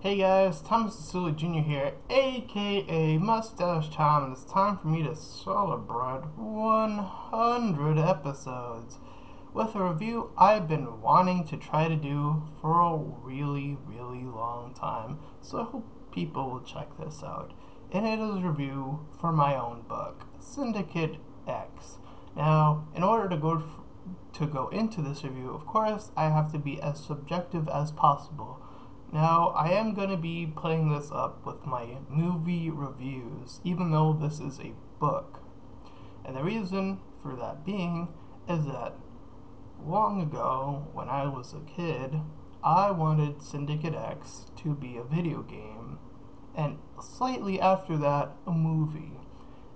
Hey guys, Thomas Sulu Jr. here, aka Mustached, and it's time for me to celebrate 100 episodes with a review I've been wanting to try to do for a really long time, so I hope people will check this out. And it is a review for my own book, Syndicate X. Now, in order to go into this review, of course, I have to be as subjective as possible. Now, I am going to be putting this up with my movie reviews, even though this is a book. And the reason for that being is that long ago, when I was a kid, I wanted Syndicate X to be a video game, and slightly after that, a movie.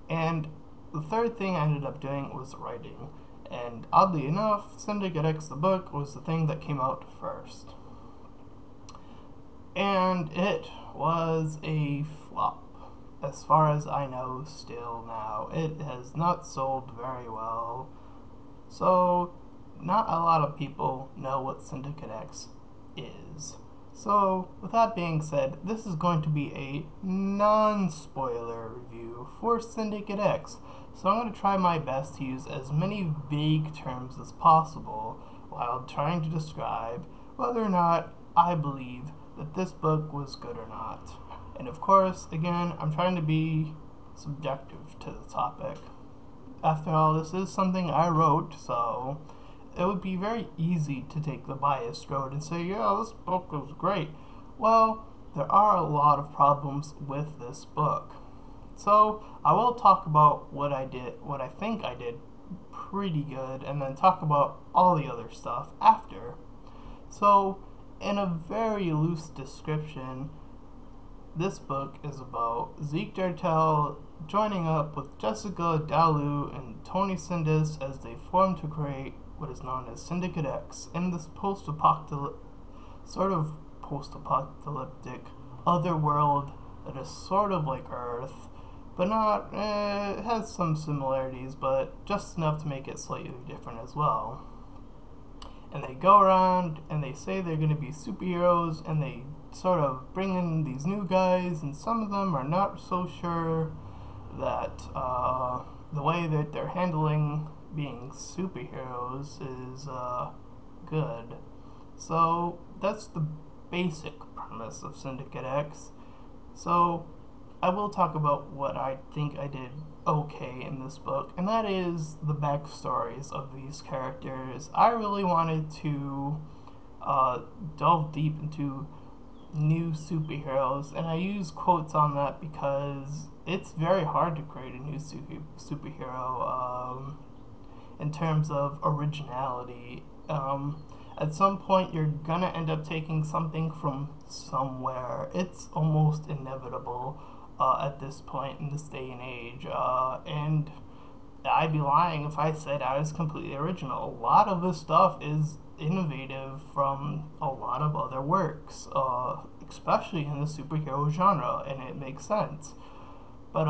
And the third thing I ended up doing was writing. And oddly enough, Syndicate X, the book, was the thing that came out first. And it was a flop, as far as I know still now. It has not sold very well. So, not a lot of people know what Syndicate X is. So, with that being said, this is going to be a non-spoiler review for Syndicate X. So I'm going to try my best to use as many vague terms as possible while trying to describe whether or not I believe that this book was good or not. And of course, again, I'm trying to be subjective to the topic. After all, this is something I wrote, so it would be very easy to take the biased road and say, yeah, this book was great. Well, there are a lot of problems with this book. So I will talk about what I think I did pretty good, and then talk about all the other stuff after. So, in a very loose description, this book is about Zeke Dartel joining up with Jessica Dalu and Tony Sindis as they form to create what is known as Syndicate X in this post-apocalyptic other world that is sort of like Earth, but not. It has some similarities, but just enough to make it slightly different as well. And they go around and they say they're going to be superheroes, and they sort of bring in these new guys, and some of them are not so sure that the way that they're handling being superheroes is good. So that's the basic premise of Syndicate X. So I will talk about what I think I did okay in this book, and that is the backstories of these characters. I really wanted to delve deep into new superheroes, and I use quotes on that because it's very hard to create a new superhero in terms of originality. At some point, you're gonna end up taking something from somewhere. It's almost inevitable at this point in this day and age. And I'd be lying if I said I was completely original. A lot of this stuff is innovative from a lot of other works, especially in the superhero genre, and it makes sense. But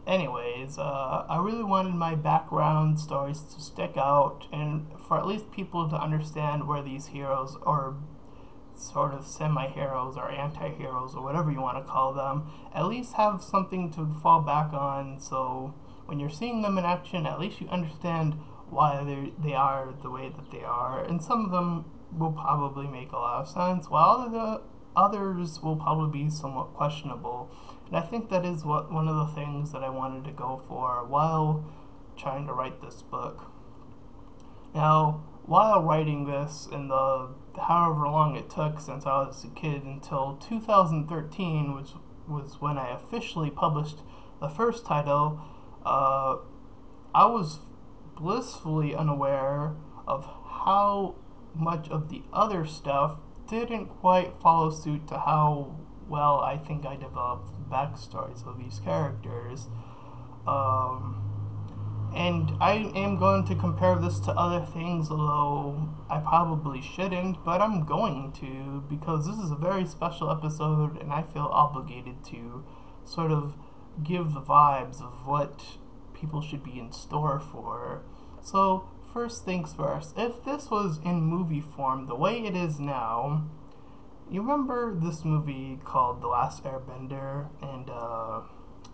anyways, I really wanted my background stories to stick out, and for at least people to understand where these heroes, or sort of semi-heroes or anti-heroes or whatever you want to call them, at least have something to fall back on. So when you're seeing them in action, at least you understand why they are the way that they are. And some of them will probably make a lot of sense, while the others will probably be somewhat questionable. And I think that is one of the things that I wanted to go for while trying to write this book. Now, while writing this, in the however long it took since I was a kid until 2013, which was when I officially published the first title, I was blissfully unaware of how much of the other stuff didn't quite follow suit to how well I think I developed the backstories of these characters. And I am going to compare this to other things, although I probably shouldn't, but I'm going to, because this is a very special episode and I feel obligated to sort of give the vibes of what people should be in store for. So, first things first, if this was in movie form the way it is now, You remember this movie called The Last Airbender, and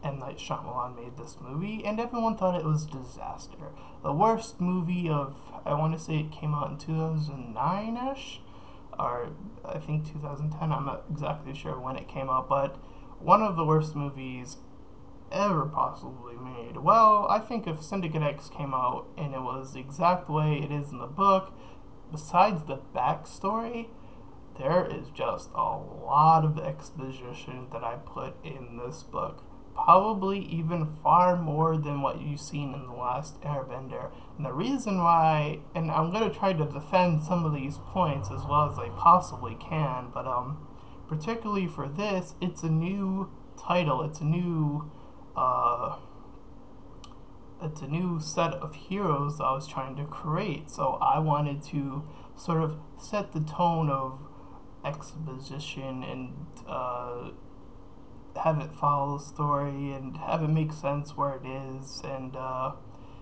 M. Night Shyamalan made this movie, and everyone thought it was a disaster. The worst movie of, I want to say it came out in 2009-ish, or I think 2010, I'm not exactly sure when it came out, but one of the worst movies ever possibly made. Well, I think if Syndicate X came out and it was the exact way it is in the book, besides the backstory, there is just a lot of exposition that I put in this book. Probably even far more than what you've seen in The Last Airbender. And the reason why, and I'm going to try to defend some of these points as well as I possibly can, but particularly for this, it's a new title, uh, it's a new set of heroes I was trying to create. So I wanted to sort of set the tone of exposition and have it follow the story and have it make sense where it is. And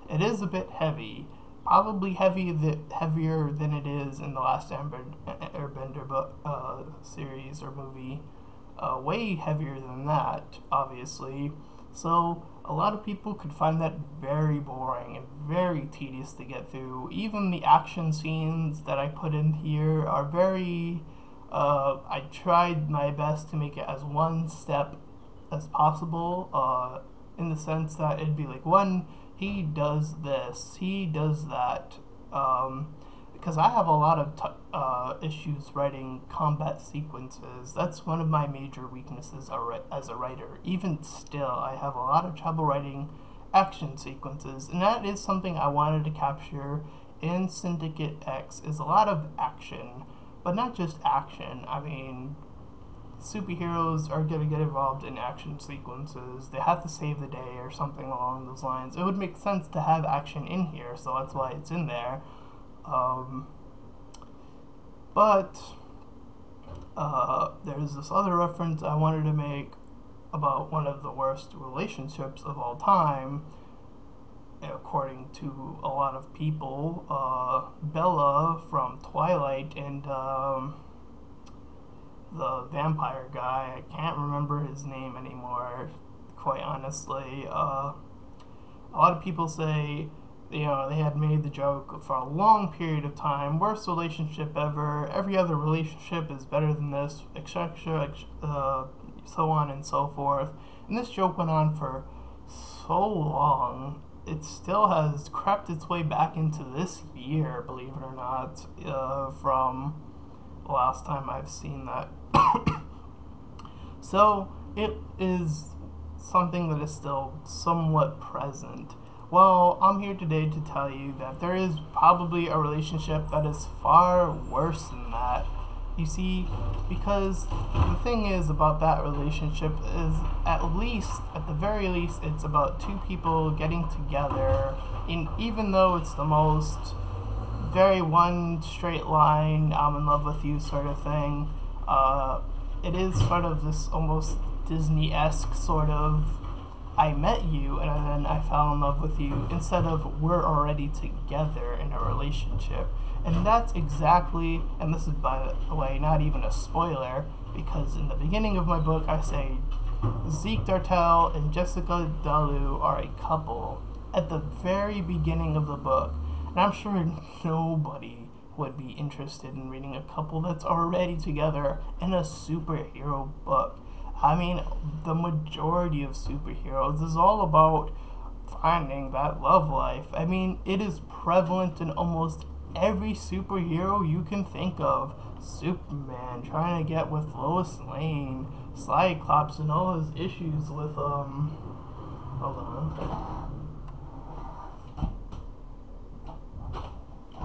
it is a bit heavy, probably heavier than it is in the last Airbender book series or movie. Way heavier than that, obviously. So a lot of people could find that very boring and very tedious to get through. Even the action scenes that I put in here are very. I tried my best to make it as one step as possible, in the sense that it'd be like, one, he does this, he does that. Because I have a lot of issues writing combat sequences. That's one of my major weaknesses as a writer. Even still, I have a lot of trouble writing action sequences, and that is something I wanted to capture in Syndicate X. Is a lot of action, but not just action. I mean, superheroes are going to get involved in action sequences. They have to save the day or something along those lines. It would make sense to have action in here, so that's why it's in there. Um, but there's this other reference I wanted to make about one of the worst relationships of all time, according to a lot of people. Bella from Twilight and the vampire guy. I can't remember his name anymore, quite honestly. A lot of people say, they had made the joke for a long period of time. Worst relationship ever. Every other relationship is better than this, etc., so on and so forth. And this joke went on for so long. It still has crept its way back into this year, believe it or not, from the last time I've seen that. So it is something that is still somewhat present. Well, I'm here today to tell you that there is probably a relationship that is far worse than that. You see, because the thing is about that relationship is, at the very least, it's about two people getting together, and even though it's the most very one straight line, I'm in love with you sort of thing, it is sort of this almost Disney-esque sort of, I met you and then I fell in love with you, instead of we're already together in a relationship. And that's exactly, and this is by the way not even a spoiler, because in the beginning of my book I say Zeke Dartel and Jessica Dalu are a couple at the very beginning of the book. And I'm sure nobody would be interested in reading a couple that's already together in a superhero book. I mean, the majority of superheroes is all about finding that love life. I mean, it is prevalent in almost every superhero you can think of. Superman trying to get with Lois Lane, Cyclops and all his issues with hold on.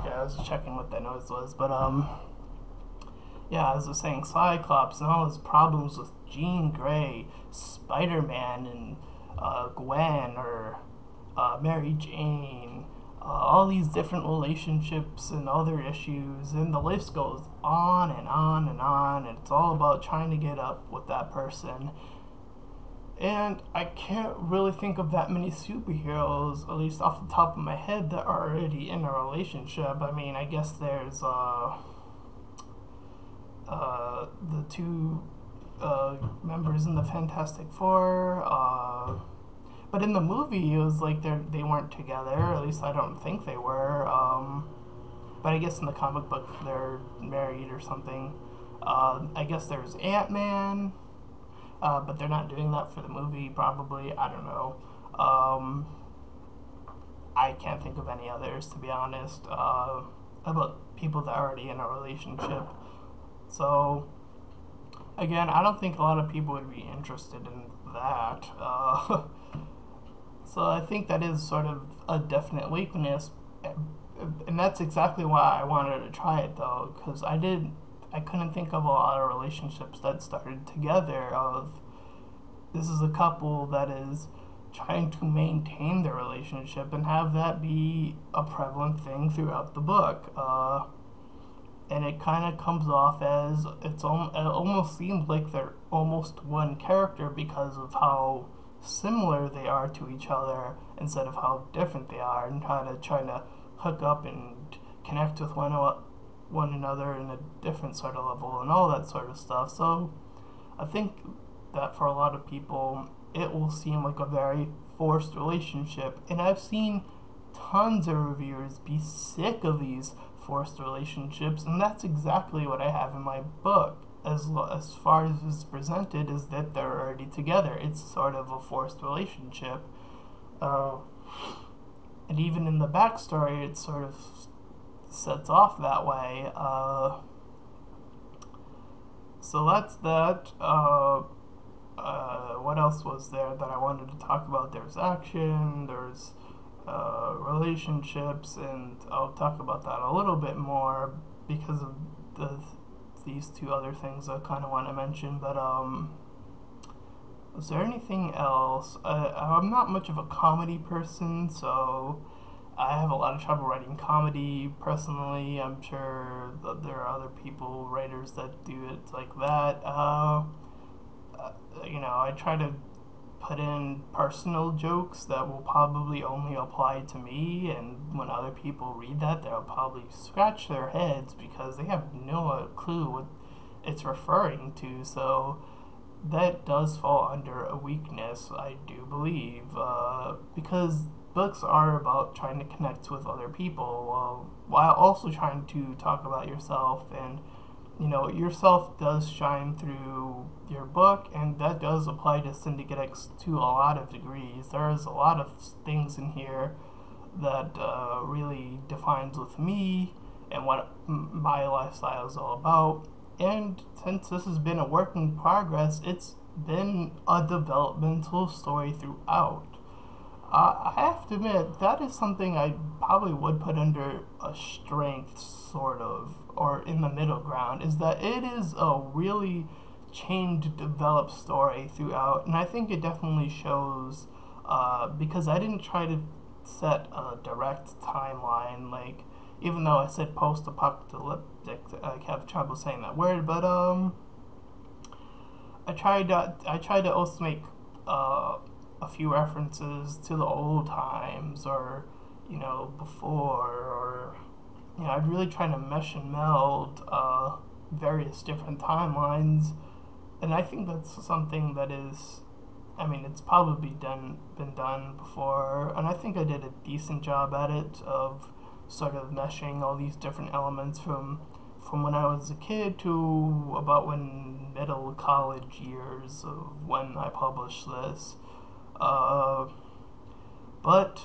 Yeah, I was just checking what that noise was, but yeah, as I was saying, Cyclops and all his problems with Jean Grey, Spider-Man, and Gwen or Mary Jane, all these different relationships and other issues, and the list goes on and on and on, and it's all about trying to get up with that person. And I can't really think of that many superheroes, at least off the top of my head, that are already in a relationship. I mean, I guess there's the two members in the Fantastic Four. But in the movie, it was like they weren't together. At least I don't think they were. But I guess in the comic book they're married or something. I guess there's Ant-Man, but they're not doing that for the movie. Probably, I don't know. I can't think of any others, to be honest. About people that are already in a relationship. So again, I don't think a lot of people would be interested in that. So I think that is sort of a definite weakness, and that's exactly why I wanted to try it though, because I couldn't think of a lot of relationships that started together. Of this is a couple that is trying to maintain their relationship and have that be a prevalent thing throughout the book. And it kind of comes off as it almost seems like they're almost one character because of how similar they are to each other instead of how different they are, and trying to hook up and connect with one another in a different sort of level and all that sort of stuff. So I think that for a lot of people it will seem like a very forced relationship, and I've seen tons of reviewers be sick of these forced relationships, and that's exactly what I have in my book. As far as it's presented, is that they're already together. It's sort of a forced relationship, uh, and even in the backstory, it sort of sets off that way. So that's that. What else was there that I wanted to talk about? There's action, there's relationships, and I'll talk about that a little bit more because of these two other things I kind of want to mention. But is there anything else? I'm not much of a comedy person, so I have a lot of trouble writing comedy personally. I'm sure that there are other people, writers, that do it like that. I try to put in personal jokes that will probably only apply to me, and when other people read that, they'll probably scratch their heads because they have no clue what it's referring to. So that does fall under a weakness, I do believe, because books are about trying to connect with other people while also trying to talk about yourself, and yourself does shine through your book, and that does apply to Syndicate X to a lot of degrees. There's a lot of things in here that really defines with me and what my lifestyle is all about. And since this has been a work in progress, it's been a developmental story throughout. I have to admit, that is something I probably would put under a strength, sort of, or in the middle ground, is that it is a really chained, developed story throughout, and I think it definitely shows because I didn't try to set a direct timeline, like, even though I said post-apocalyptic, I have trouble saying that word, but I tried to also make a few references to the old times, or before, or I'd really try to mesh and meld various different timelines, and I think that's something that is, I mean, it's probably been done before, and I think I did a decent job at it of sort of meshing all these different elements from when I was a kid to about when middle college years of when I published this. Uh, but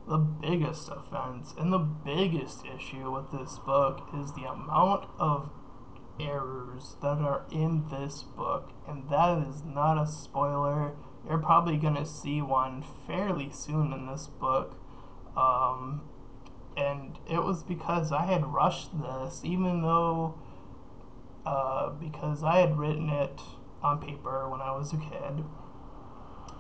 the biggest offense and the biggest issue with this book is the amount of errors that are in this book, and that is not a spoiler. You're probably gonna see one fairly soon in this book. Um, and it was because I had rushed this, even though, because I had written it on paper when I was a kid.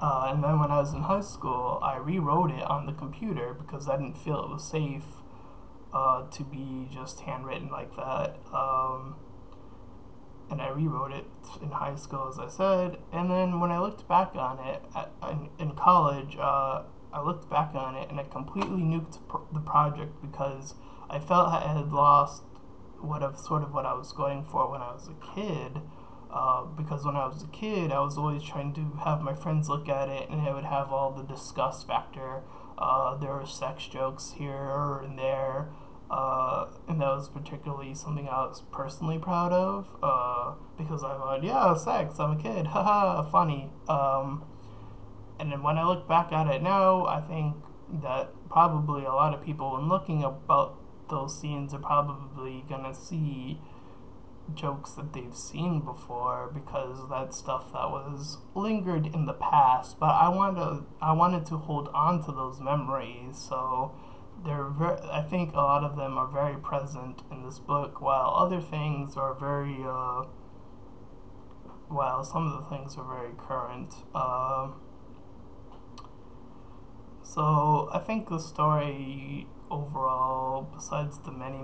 And then when I was in high school, I rewrote it on the computer because I didn't feel it was safe to be just handwritten like that. And I rewrote it in high school, as I said. And then when I looked back on it in college, I looked back on it and I completely nuked the project because I felt I had lost what I was going for when I was a kid. Because when I was a kid, I was always trying to have my friends look at it, and it would have all the disgust factor. There were sex jokes here and there, and that was particularly something I was personally proud of. Because I thought, yeah, sex, I'm a kid, haha, funny. And then when I look back at it now, I think that probably a lot of people, when looking about those scenes, are probably gonna see jokes that they've seen before because that's stuff that was lingered in the past. But I wanted to hold on to those memories, so I think a lot of them are very present in this book, while other things are very while some of the things are very current. So I think the story overall, besides the many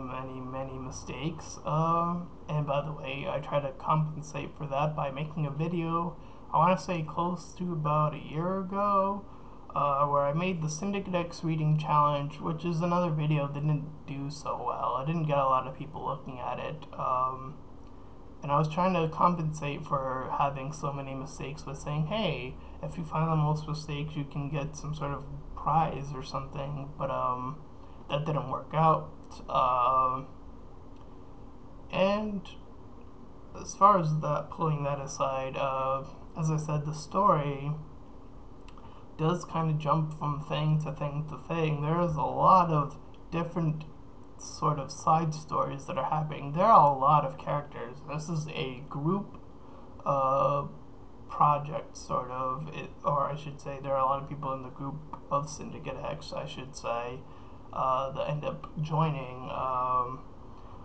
mistakes, and by the way, I try to compensate for that by making a video. I want to say close to about a year ago, where I made the Syndicate X reading challenge, which is another video that didn't do so well. I didn't get a lot of people looking at it. And I was trying to compensate for having so many mistakes by saying, hey, if you find the most mistakes, you can get some sort of prize or something. But that didn't work out. And as far as that, pulling that aside, as I said, the story does kind of jump from thing to thing to thing. There is a lot of different sort of side stories that are happening. There are a lot of characters. This is a group project, sort of, or I should say, there are a lot of people in the group of Syndicate X, I should say, that end up joining.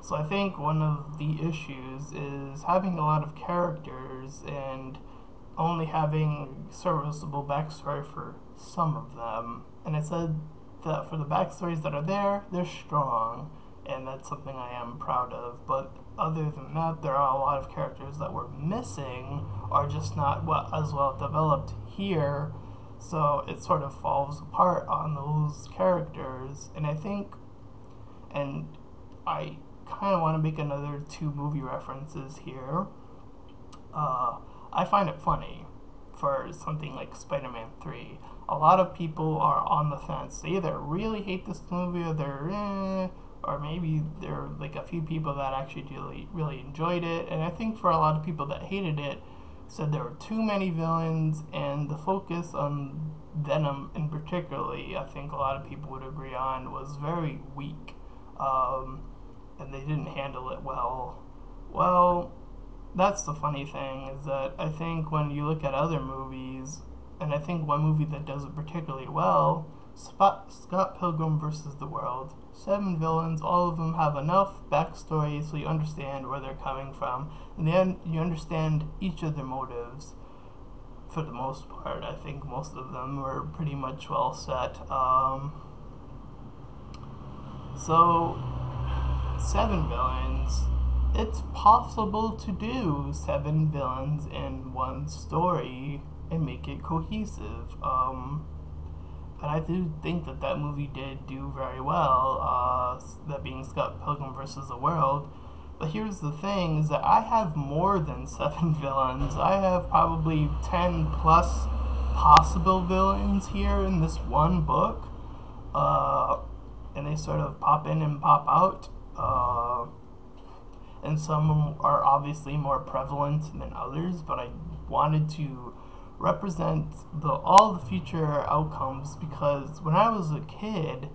So I think one of the issues is having a lot of characters and only having serviceable backstory for some of them. And I said that for the backstories that are there, they're strong, and that's something I am proud of. But other than that, there are a lot of characters that were missing or just not as well developed here. So it sort of falls apart on those characters. And I think, and I kind of want to make another two movie references here. I find it funny for something like Spider-Man 3. A lot of people are on the fence. They either really hate this movie or they're or maybe there are like a few people that actually really enjoyed it. And I think for a lot of people that hated it, said there were too many villains and the focus on Venom in particularly, I think a lot of people would agree on, was very weak. And they didn't handle it well. Well, that's the funny thing, is that I think when you look at other movies, and I think one movie that does it particularly well, Scott Pilgrim versus the World. 7 villains, all of them have enough backstory so you understand where they're coming from, and then you understand each of their motives. For the most part, I think most of them were pretty much well set. So 7 villains. It's possible to do 7 villains in one story and make it cohesive. And I do think that that movie did do very well, that being Scott Pilgrim versus the World. But here's the thing, is that I have more than 7 villains. I have probably 10 plus possible villains here in this one book. And they sort of pop in and pop out. And some are obviously more prevalent than others, but I wanted to represent all the future outcomes, because when I was a kid,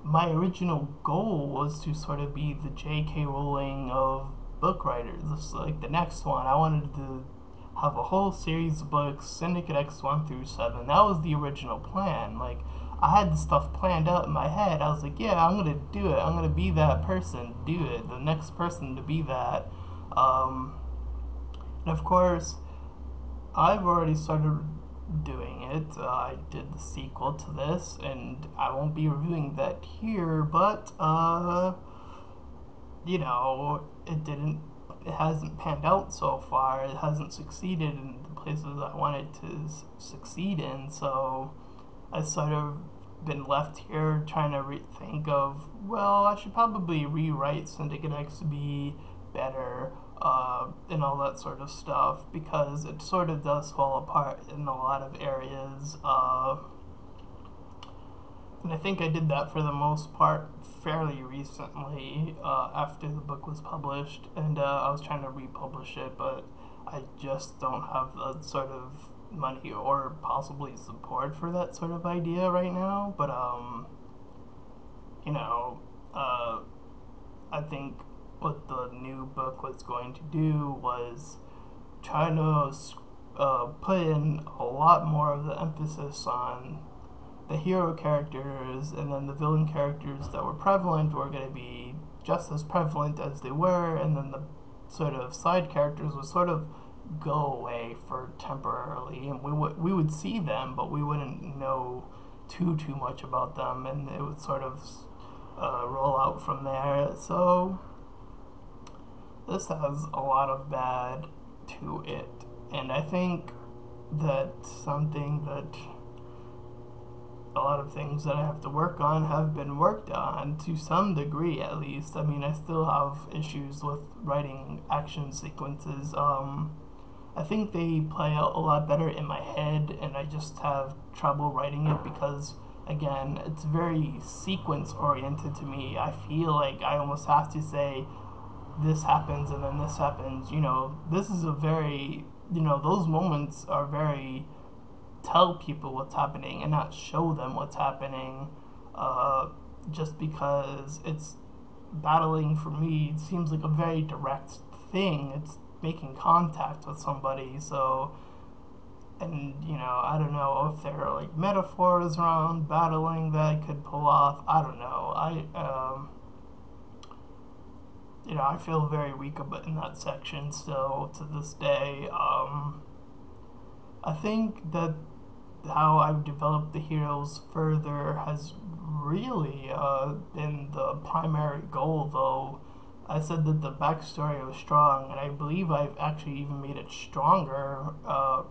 my original goal was to sort of be the J.K. Rowling of book writers. This is like the next one. I wanted to have a whole series of books, Syndicate X 1 through 7. That was the original plan. Like, I had the stuff planned out in my head. I was like, yeah, I'm gonna do it. I'm gonna be that person, do it. The next person to be that. And of course, I've already started doing it. I did the sequel to this, and I won't be reviewing that here, but, you know, it hasn't panned out so far. It hasn't succeeded in the places I wanted to succeed in, so I sort of been left here trying to think of, well, I should probably rewrite Syndicate X to be better, and all that sort of stuff, because it sort of does fall apart in a lot of areas. And I think I did that for the most part fairly recently, after the book was published, and I was trying to republish it, but I just don't have the sort of money or possibly support for that sort of idea right now. But you know, uh, I think what the new book was going to do was try to put in a lot more of the emphasis on the hero characters, and then the villain characters that were prevalent were going to be just as prevalent as they were, and then the sort of side characters would sort of go away for temporarily, and we would see them, but we wouldn't know too much about them, and it would sort of roll out from there. So this has a lot of bad to it, and I think that something that a lot of things that I have to work on have been worked on to some degree, at least. I mean, I still have issues with writing action sequences. I think they play out a lot better in my head, and I just have trouble writing it because, again, it's very sequence oriented to me. I feel like I almost have to say, this happens and then this happens. This is a very, those moments are very tell people what's happening and not show them what's happening, just because it's battling for me. It seems like a very direct thing. It's making contact with somebody. So, and I don't know if there are like metaphors around battling that I could pull off. I don't know. I feel very weak about in that section still to this day. I think that how I've developed the heroes further has really been the primary goal, though. I said that the backstory was strong, and I believe I've actually even made it stronger,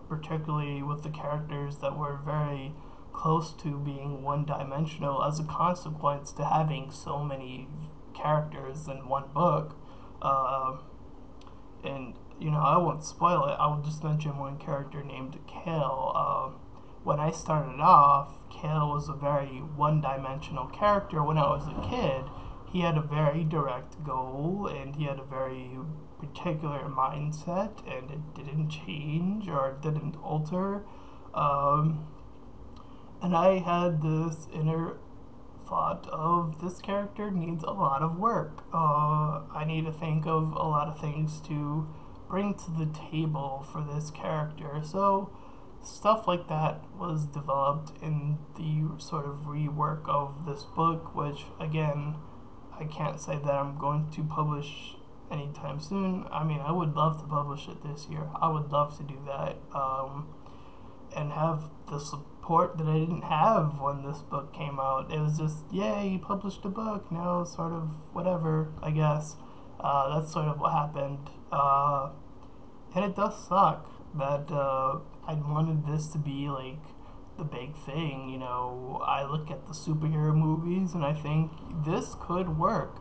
particularly with the characters that were very close to being one dimensional as a consequence to having so many characters in one book. And I won't spoil it. I will just mention one character named Kale. When I started off, Kale was a very one-dimensional character. When I was a kid, he had a very direct goal, and he had a very particular mindset, and it didn't change or it didn't alter. And I had this inner thought of, this character needs a lot of work. I need to think of a lot of things to bring to the table for this character. So stuff like that was developed in the sort of rework of this book, which again, I can't say that I'm going to publish anytime soon. I mean, I would love to publish it this year. I would love to do that, and have the support that I didn't have when this book came out. It was just, yay, you published a book, now sort of whatever, I guess. That's sort of what happened. And it does suck that I wanted this to be like the big thing. I look at the superhero movies and I think this could work,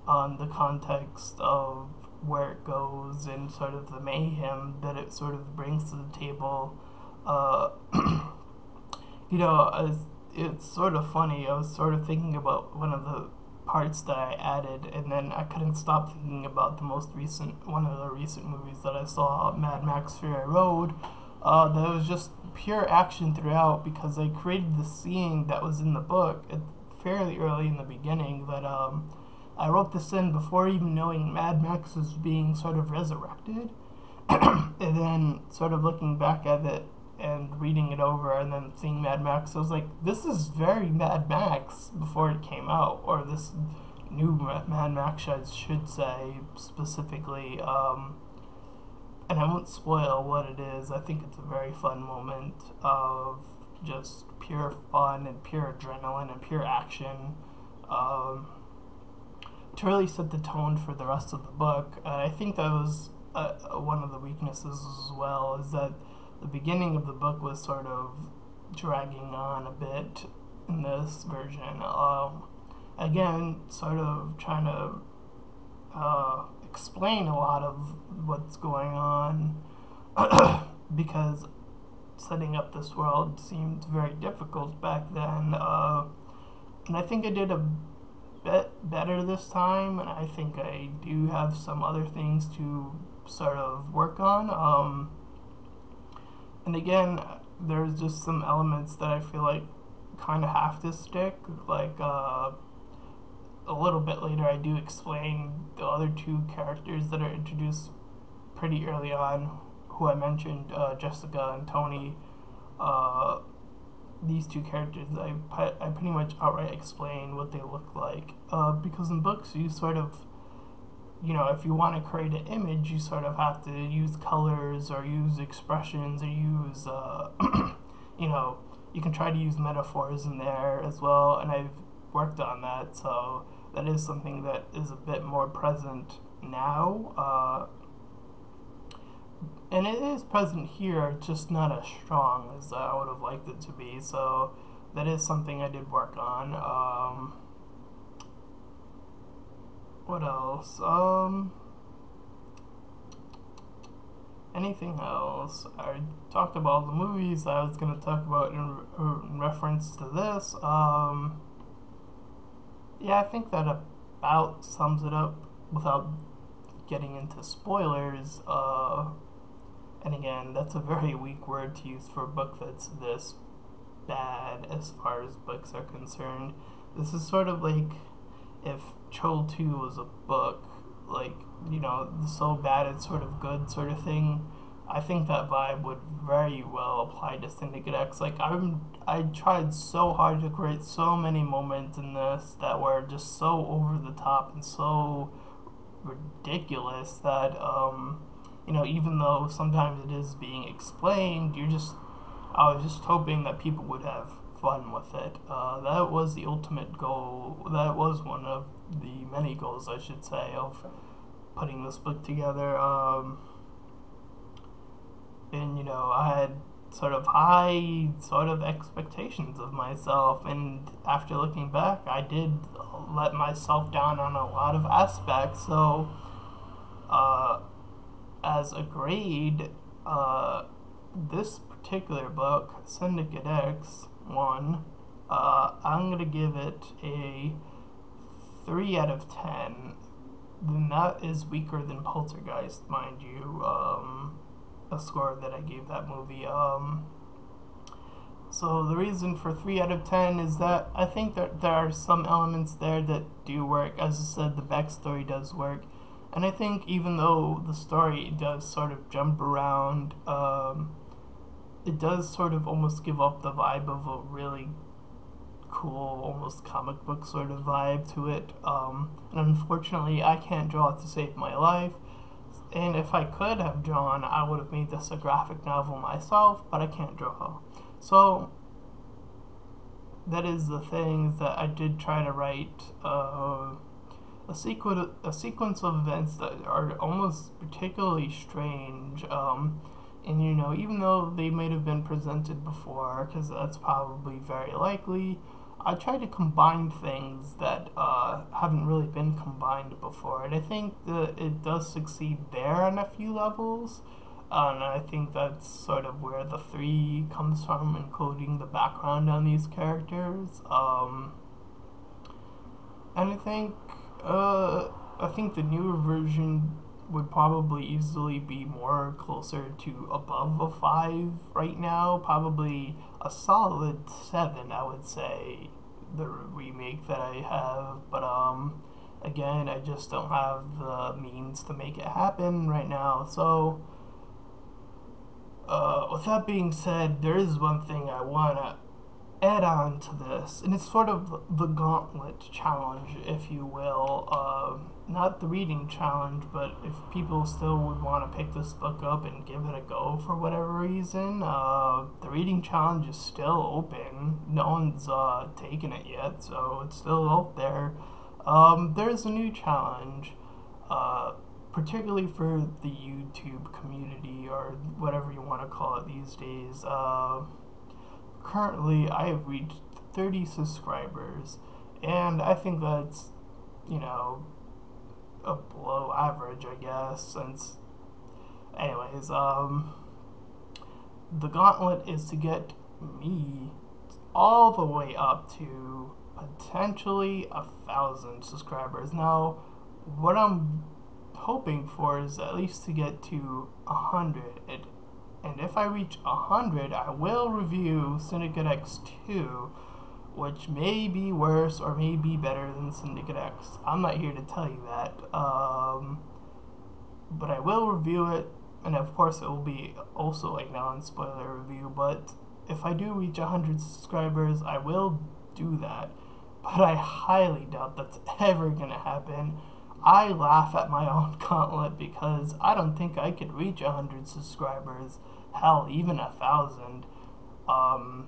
on the context of where it goes and sort of the mayhem that it sort of brings to the table. Uh, it's sort of funny. I was sort of thinking about one of the parts that I added, and then I couldn't stop thinking about one of the recent movies that I saw, Mad Max Fury Road. That was just pure action throughout, because I created the scene that was in the book fairly early in the beginning. That I wrote this in before even knowing Mad Max was being sort of resurrected, and then sort of looking back at it and reading it over and then seeing Mad Max, I was like, this is very Mad Max before it came out, or this new Mad Max, I should say, specifically. And I won't spoil what it is. I think it's a very fun moment of just pure fun and pure adrenaline and pure action, to really set the tone for the rest of the book. I think that was one of the weaknesses as well, is that the beginning of the book was sort of dragging on a bit in this version. Again, sort of trying to explain a lot of what's going on because setting up this world seemed very difficult back then. And I think I did a bit better this time, and I think I do have some other things to sort of work on. And again, there's just some elements that I feel like kind of have to stick. Like a little bit later, I do explain the other two characters that are introduced pretty early on, who I mentioned, Jessica and Tony. Uh, these two characters, I pretty much outright explain what they look like. Because in books, you sort of, if you want to create an image, you sort of have to use colors or use expressions or use, you know, you can try to use metaphors in there as well, and I've worked on that, so that is something that is a bit more present now. And it is present here, just not as strong as I would have liked it to be, so that is something I did work on. What else? Anything else? I talked about the movies that I was going to talk about in reference to this. Yeah, I think that about sums it up without getting into spoilers. And again, that's a very weak word to use for a book that's this bad as far as books are concerned. This is sort of like if Troll 2 was a book, like, so bad it's sort of good sort of thing. I think that vibe would very well apply to Syndicate X. Like, I tried so hard to create so many moments in this that were just so over the top and so ridiculous that, even though sometimes it is being explained, I was just hoping that people would have fun with it. That was the ultimate goal. That was one of the many goals, I should say, of putting this book together. And I had sort of high sort of expectations of myself, and after looking back, I did let myself down on a lot of aspects. So, uh, as a grade, uh, this particular book, Syndicate X 1, I'm gonna give it a 3 out of 10. Then that is weaker than Poltergeist, mind you. A score that I gave that movie. So the reason for 3 out of 10 is that I think that there are some elements there that do work. As I said, the backstory does work. And I think even though the story does sort of jump around, it does sort of almost give up the vibe of a really cool, almost comic book sort of vibe to it. And unfortunately, I can't draw to save my life. And if I could have drawn, I would have made this a graphic novel myself, but I can't draw. So that is the thing that I did try to write a sequence of events that are almost particularly strange. And even though they might have been presented before, because that's probably very likely, I try to combine things that haven't really been combined before, and I think that it does succeed there on a few levels. And I think that's sort of where the 3 comes from, including the background on these characters. And I think the newer version would probably easily be more closer to above a 5 right now. Probably a solid 7, I would say, the remake that I have. But again, I just don't have the means to make it happen right now. So with that being said, there is one thing I wanna add on to this, and it's sort of the Gauntlet challenge, if you will. Not the reading challenge, but if people still would want to pick this book up and give it a go for whatever reason, the reading challenge is still open. No one's taken it yet, so it's still out there. There's a new challenge, particularly for the YouTube community, or whatever you want to call it these days. currently I have reached 30 subscribers, and I think that's, you know, a below average, I guess, since, anyways, the gauntlet is to get me all the way up to potentially 1,000 subscribers. Now, what I'm hoping for is at least to get to 100. And if I reach 100, I will review Syndicate X 2, which may be worse or may be better than Syndicate X. I'm not here to tell you that. But I will review it, and of course it will be also a non-spoiler review. But if I do reach 100 subscribers, I will do that. But I highly doubt that's ever gonna happen. I laugh at my own gauntlet because I don't think I could reach 100 subscribers. Hell, even 1,000. Um,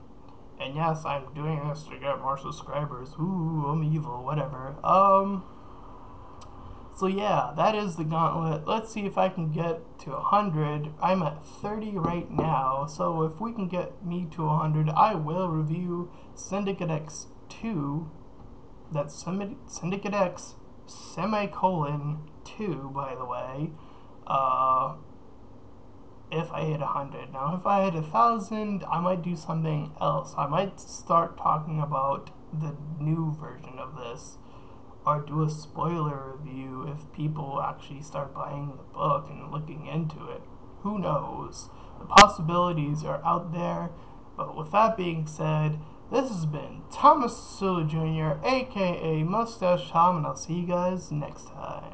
and yes, I'm doing this to get more subscribers. Ooh, I'm evil, whatever. So yeah, that is the gauntlet. Let's see if I can get to 100. I'm at 30 right now, so if we can get me to 100, I will review Syndicate X 2. That's Syndicate X semicolon 2, by the way. Uh, if I hit 100. Now, if I hit 1,000, I might do something else. I might start talking about the new version of this, or do a spoiler review if people actually start buying the book and looking into it. Who knows? The possibilities are out there. But with that being said, this has been Thomas Sulu Jr., aka Mustached, and I'll see you guys next time.